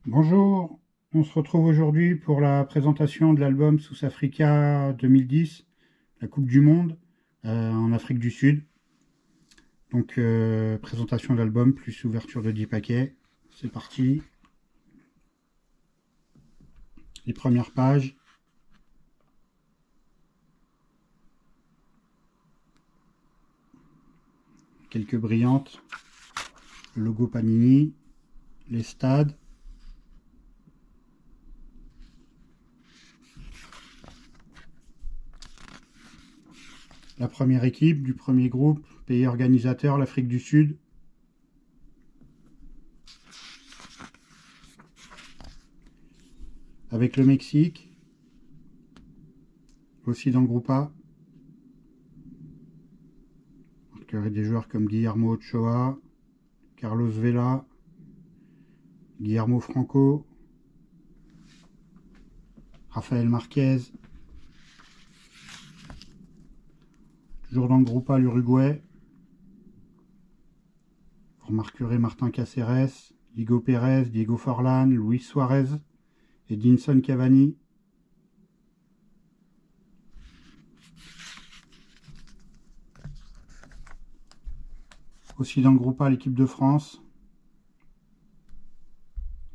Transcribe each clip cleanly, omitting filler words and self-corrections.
Bonjour, on se retrouve aujourd'hui pour la présentation de l'album South Africa 2010, la Coupe du Monde en Afrique du Sud. Donc présentation de l'album plus ouverture de 10 paquets. C'est parti. Les premières pages. Quelques brillantes. Le logo Panini. Les stades. La première équipe du premier groupe, pays organisateur, l'Afrique du Sud. Avec le Mexique, aussi dans le groupe A. Donc, il y aurait des joueurs comme Guillermo Ochoa, Carlos Vela, Guillermo Franco, Rafael Marquez. Toujours dans le groupe A, l'Uruguay. Vous remarquerez Martin Caceres, Diego Pérez, Diego Forlán, Luis Suarez et Edinson Cavani. Aussi dans le groupe A, l'équipe de France.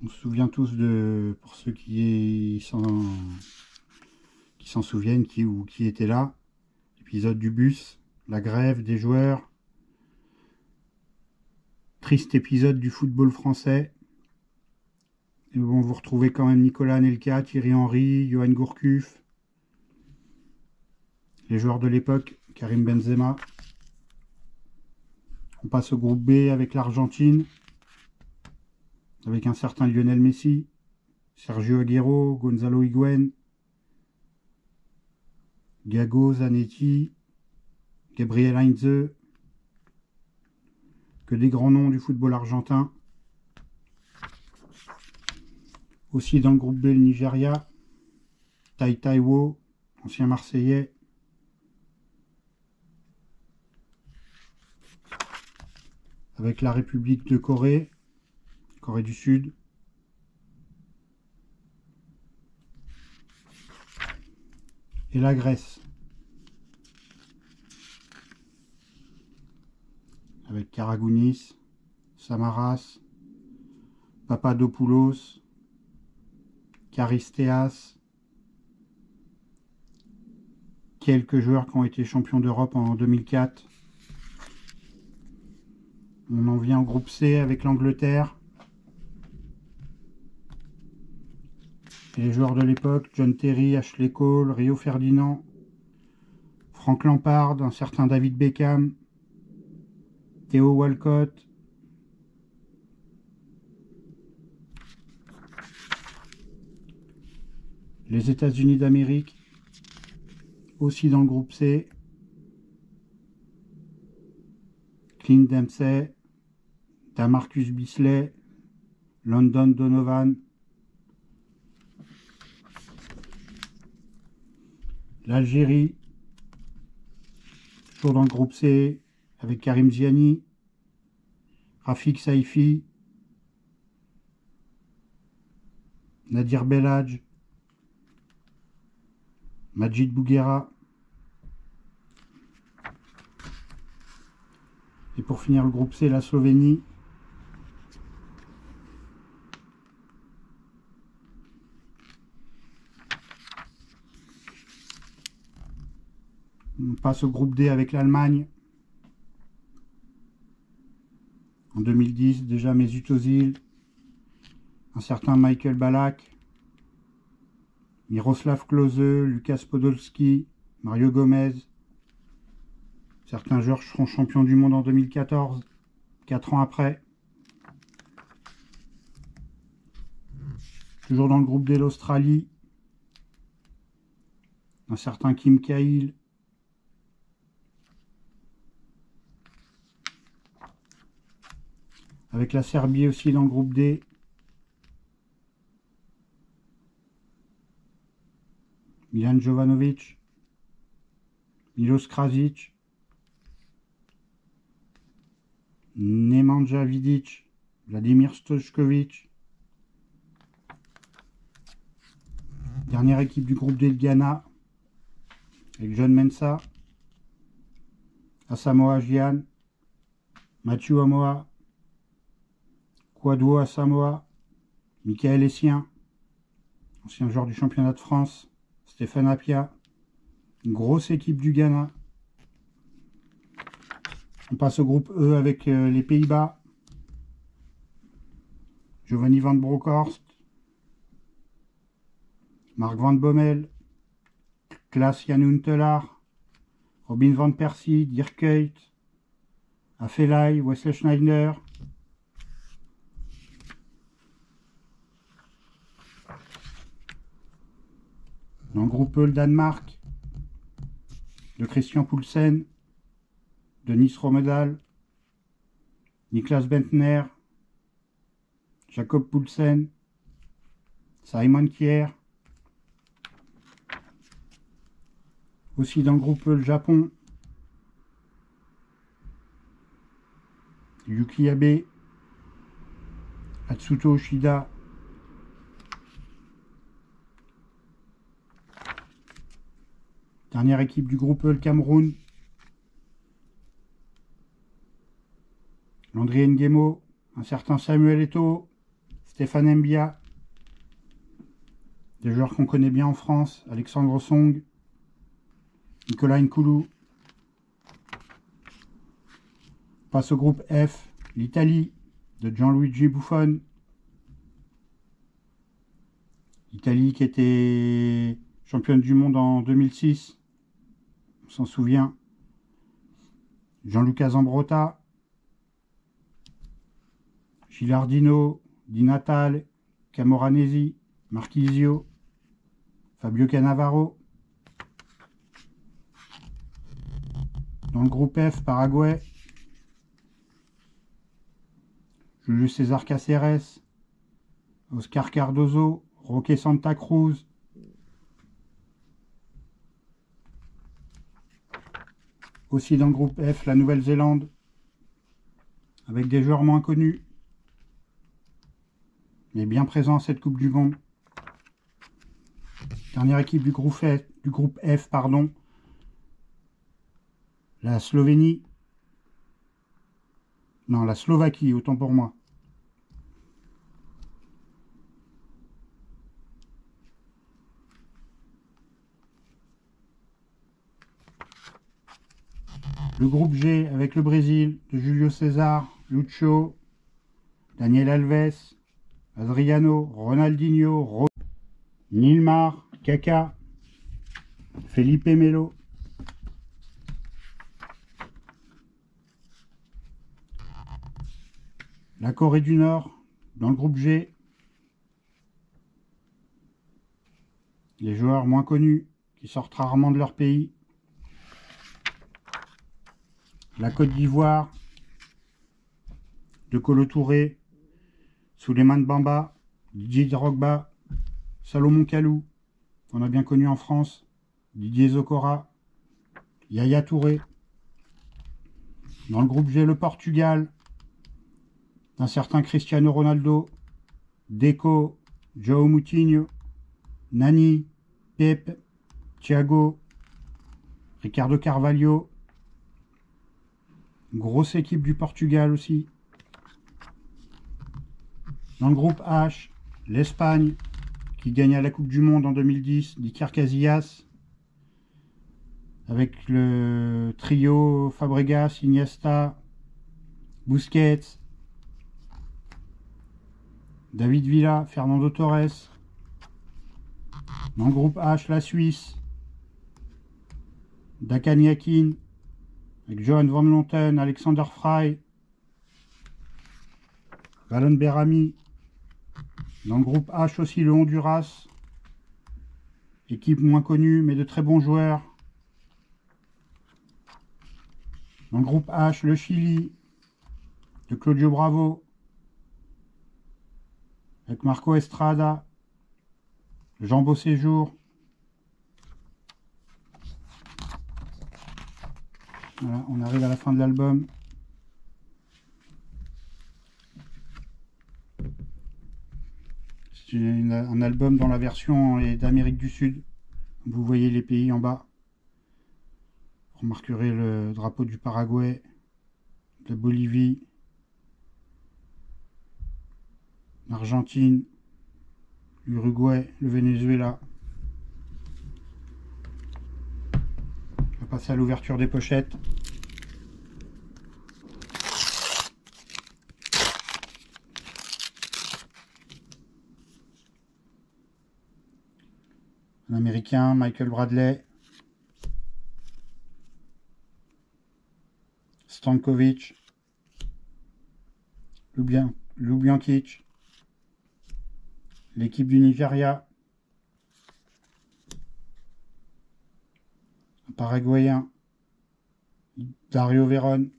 On se souvient tous de, pour ceux qui s'en souviennent, qui étaient là, l'épisode du bus, la grève des joueurs, triste épisode du football français. Et bon, vous retrouvez quand même Nicolas Anelka, Thierry Henry, Johan Gourcuff, les joueurs de l'époque, Karim Benzema. On passe au groupe B avec l'Argentine, avec un certain Lionel Messi, Sergio Aguero, Gonzalo Higuaín, Gago, Zanetti, Gabriel Heinze, que des grands noms du football argentin. Aussi dans le groupe B, le Nigeria, Tai Taiwo, ancien Marseillais. Avec la République de Corée, Corée du Sud. Et la Grèce. Avec Karagounis, Samaras, Papadopoulos, Charisteas, quelques joueurs qui ont été champions d'Europe en 2004. On en vient au groupe C avec l'Angleterre. Et les joueurs de l'époque, John Terry, Ashley Cole, Rio Ferdinand, Frank Lampard, un certain David Beckham, Theo Walcott. Les États-Unis d'Amérique, aussi dans le groupe C. Clint Dempsey, Damarcus Bisley, London Donovan. L'Algérie, toujours dans le groupe C, avec Karim Ziani, Rafik Saifi, Nadir Belhadj, Majid Bouguera. Et pour finir le groupe C, la Slovénie. On passe au groupe D avec l'Allemagne. En 2010, déjà Mesut Özil, un certain Michael Ballack, Miroslav Klose, Lukas Podolski, Mario Gomez. Certains joueurs seront champions du monde en 2014, 4 ans après. Toujours dans le groupe D, l'Australie, un certain Kim Cahill. Avec la Serbie aussi dans le groupe D. Milan Jovanovic, Milos Krasic, Nemanja Vidic, Vladimir Stojkovic, Dernière équipe du groupe D de Ghana, avec John Mensah, Asamoah Gyan, Mathieu Amoa, Kwadwo Asamoah, Michael Essien, ancien joueur du championnat de France, Stéphane Appiah, une grosse équipe du Ghana. On passe au groupe E avec les Pays-Bas, Giovanni van Bronckhorst, Mark van Bommel, Klaas Jan Huntelaar, Robin van Persie, Dirk Kuyt, Afelai, Wesley Schneider. Dans le groupe E, le Danemark, de Christian Poulsen, Denis Romedal, Niklas Bentner, Jacob Poulsen, Simon Kjær. Aussi dans le groupe E, le Japon, Yuki Abe, Atsuto Oshida, dernière équipe du groupe E, le Cameroun, Landry Nguemo, un certain Samuel Eto'o, Stéphane Mbia, des joueurs qu'on connaît bien en France, Alexandre Song, Nicolas Nkoulou. On passe au groupe F, l'Italie, de Gianluigi Buffon. L'Italie qui était championne du monde en 2006, on s'en souvient. Gianluca Zambrotta, Gilardino, Di Natale, Camoranesi, Marchisio, Fabio Cannavaro. Dans le groupe F, Paraguay, Julio César Cáceres, Oscar Cardozo, Roque Santa Cruz. Aussi dans le groupe F, la Nouvelle-Zélande, avec des joueurs moins connus, mais bien présents à cette Coupe du Monde. Dernière équipe du groupe F, pardon, la Slovénie. Non, la Slovaquie, autant pour moi. Le groupe G avec le Brésil, de Julio César, Lucho, Daniel Alves, Adriano, Ronaldinho, Nilmar, Kaka, Felipe Melo. La Corée du Nord, dans le groupe G. Les joueurs moins connus qui sortent rarement de leur pays. La Côte d'Ivoire, de Kolo Touré, Souleymane Bamba, Didier Drogba, Salomon Kalou, qu'on a bien connu en France, Didier Zokora, Yaya Touré. Dans le groupe G, le Portugal, d'un certain Cristiano Ronaldo, Deco, João Moutinho, Nani, Pep, Thiago, Ricardo Carvalho. Grosse équipe du Portugal aussi. Dans le groupe H, l'Espagne, qui gagna la Coupe du Monde en 2010, d'Iker Casillas, avec le trio Fabregas, Iniesta, Busquets, David Villa, Fernando Torres. Dans le groupe H, la Suisse, Dakan Yakin, avec Johan van Lonten, Alexander Frey, Valon Berami. Dans le groupe H aussi, le Honduras, équipe moins connue mais de très bons joueurs. Dans le groupe H, le Chili, de Claudio Bravo, avec Marco Estrada, Jean Beauséjour. Voilà, on arrive à la fin de l'album. C'est un album dont la version est d'Amérique du Sud. Vous voyez les pays en bas. Vous remarquerez le drapeau du Paraguay, de la Bolivie, l'Argentine, l'Uruguay, le Venezuela. On va passer à l'ouverture des pochettes. Un Américain, Michael Bradley. Stankovic. Lubjankic. L'équipe du Nigeria. Un Paraguayen. Dario Verón.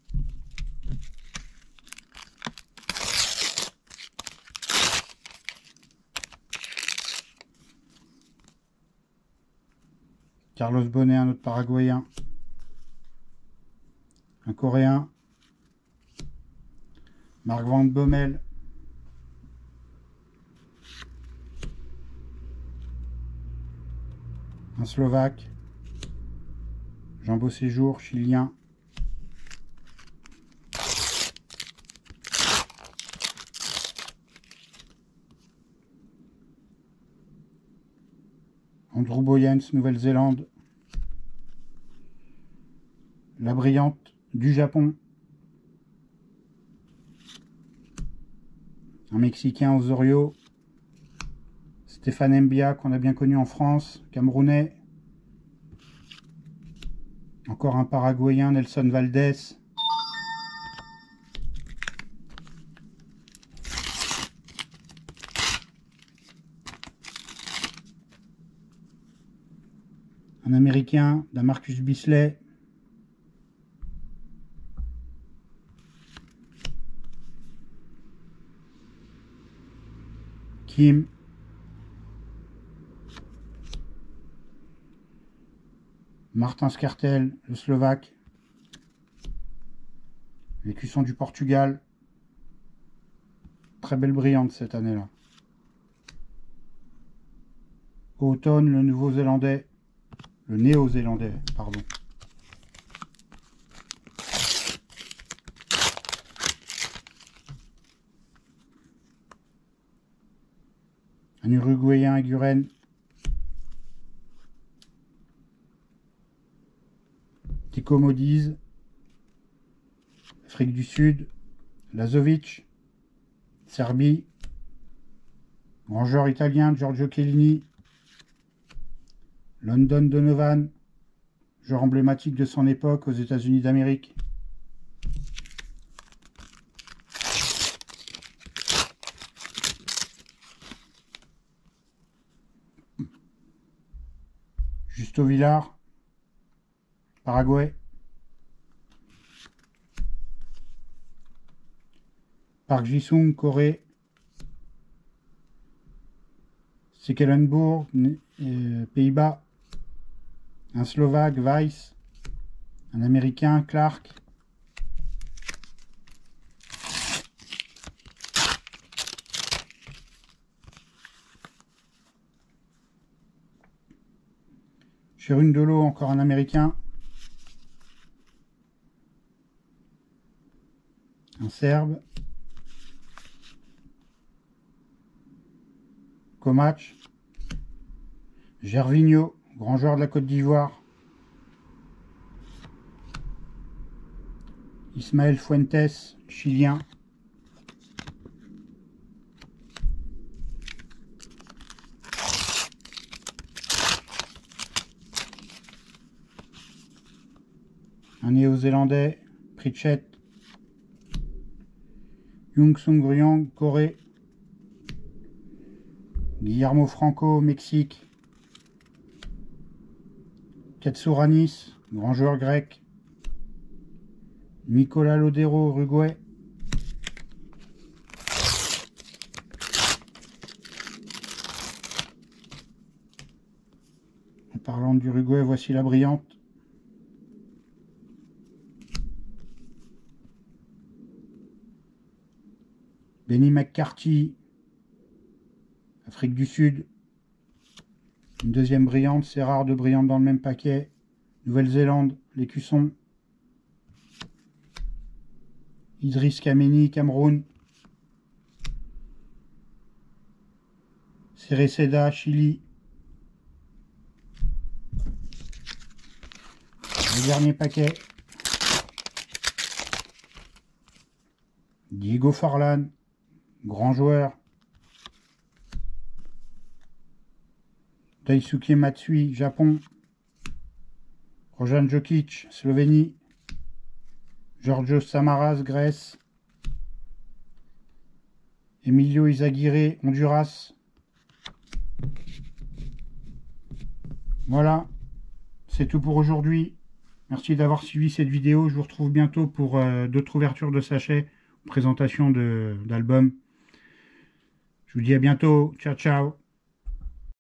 Carlos Bonnet, un autre Paraguayen. Un Coréen. Mark Van Bommel. Un Slovaque. Jean Beauséjour, Chilien. Andrew Boyens, Nouvelle-Zélande. La Brillante du Japon. Un Mexicain, Osorio. Stéphane Mbia, qu'on a bien connu en France. Camerounais. Encore un Paraguayen, Nelson Valdés. Un Américain, Damarcus Bisley. Kim. Martin Skrtel, le Slovaque. L'écusson du Portugal. Très belle brillante cette année-là. Houghton, le Nouveau-Zélandais. Le Néo-Zélandais, pardon. Un Uruguayen, Aguren. Tico Modiz. Afrique du Sud. Lazovic. Serbie. Grand joueur italien, Giorgio Chiellini. London Donovan. Joueur emblématique de son époque aux États-Unis d'Amérique. Justo Villar. Paraguay. Park Ji-sung, Corée. Stekelenburg, Pays-Bas. Un Slovaque, Weiss. Un Américain, Clark. Cherundolo, encore un Américain. Un Serbe. Comatch. Gervinho, grand joueur de la Côte d'Ivoire. Ismaël Fuentes, chilien. Un néo-zélandais, Pritchett. Young Sung Ryong, Corée. Guillermo Franco, Mexique. Katsouranis, grand joueur grec. Nicolas Lodero, Uruguay. En parlant d'Uruguay, voici la brillante. Benny McCarthy, Afrique du Sud. Une deuxième brillante, c'est rare de brillantes dans le même paquet. Nouvelle-Zélande, l'écusson. Idriss Kameni, Cameroun. Cereceda, Chili. Le dernier paquet. Diego Forlán, grand joueur. Daisuke Matsui, Japon. Rojan Jokic, Slovénie. Giorgio Samaras, Grèce. Emilio Izaguirre, Honduras. Voilà, c'est tout pour aujourd'hui. Merci d'avoir suivi cette vidéo. Je vous retrouve bientôt pour d'autres ouvertures de sachets, présentation d'albums. Je vous dis à bientôt. Ciao, ciao.